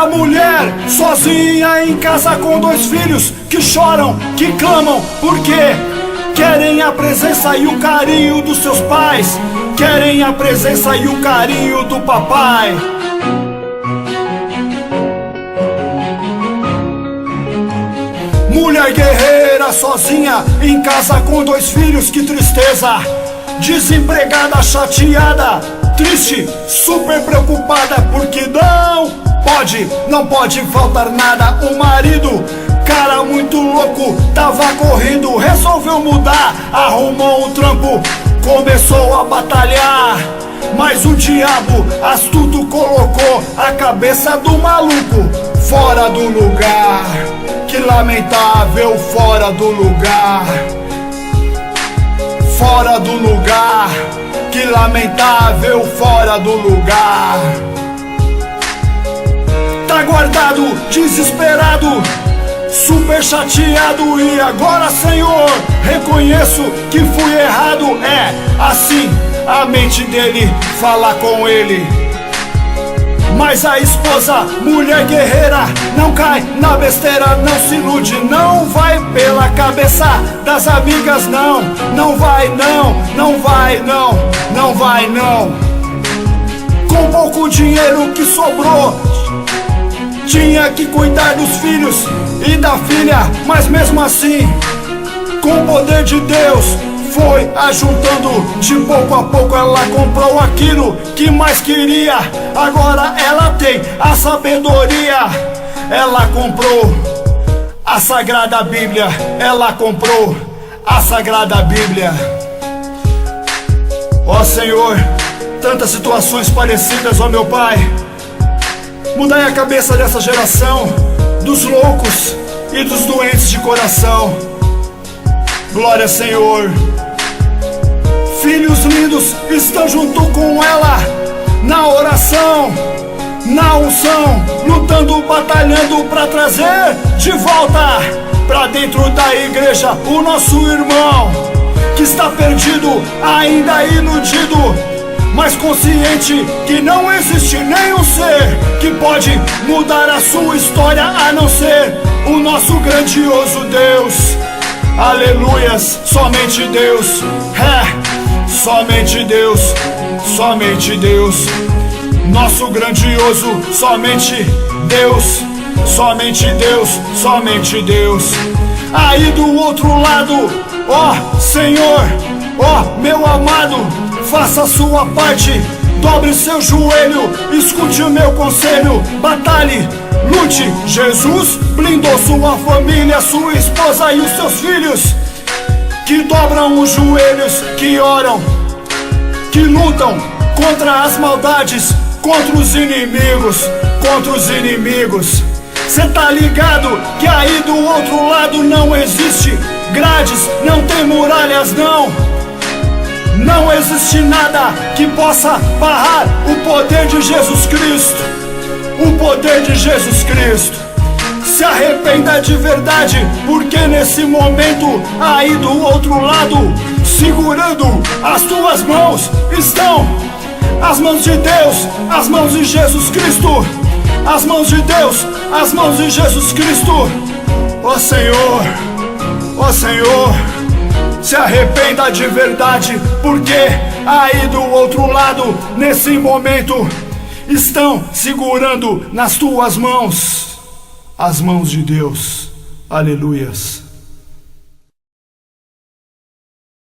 A mulher sozinha em casa com 2 filhos que choram, que clamam, porque querem a presença e o carinho dos seus pais, querem a presença e o carinho do papai. Mulher guerreira sozinha em casa com 2 filhos, que tristeza. Desempregada, chateada, triste, super preocupada, porque não pode faltar nada. O marido, cara muito louco, tava correndo, resolveu mudar, arrumou um trampo, começou a batalhar. Mas o diabo astuto colocou a cabeça do maluco fora do lugar. Que lamentável, fora do lugar. Fora do lugar. Que lamentável, fora do lugar. Tá guardado, desesperado, super chateado. E agora, Senhor, reconheço que fui errado. É assim a mente dele fala com ele. Mas a esposa, mulher guerreira, não cai na besteira, não se ilude, não vai pela cabeça das amigas, não. Não vai não, não vai não, não vai não. Com pouco dinheiro que sobrou, tinha que cuidar dos filhos e da filha, mas mesmo assim, com o poder de Deus, foi ajuntando. De pouco a pouco ela comprou aquilo que mais queria. Agora ela tem a sabedoria. Ela comprou a Sagrada Bíblia. Ela comprou a Sagrada Bíblia. Ó Senhor, tantas situações parecidas, ó meu Pai. Mudai a cabeça dessa geração, dos loucos e dos doentes de coração. Glória, Senhor. Filhos lindos estão junto com ela, na oração, na unção, lutando, batalhando pra trazer de volta pra dentro da igreja o nosso irmão que está perdido, ainda iludido, mas consciente que não existe nenhum ser que pode mudar a sua história a não ser o nosso grandioso Deus. Aleluias, somente Deus, somente Deus, somente Deus. Nosso grandioso, somente Deus, somente Deus, somente Deus. Aí do outro lado, ó Senhor, ó meu amado, faça a sua parte, dobre seu joelho, escute o meu conselho, batalhe, lute. Jesus blindou sua família, sua esposa e os seus filhos, que dobram os joelhos, que oram, que lutam contra as maldades, contra os inimigos, contra os inimigos. Cê tá ligado que aí do outro lado não existe grades, não tem muralhas, não. Não existe nada que possa barrar o poder de Jesus Cristo. O poder de Jesus Cristo. Se arrependa de verdade, porque nesse momento aí do outro lado, segurando as tuas mãos, estão as mãos de Deus, as mãos de Jesus Cristo. As mãos de Deus, as mãos de Jesus Cristo. Ó Senhor, ó Senhor, se arrependa de verdade, porque aí do outro lado, nesse momento, estão segurando nas tuas mãos as mãos de Deus. Aleluias.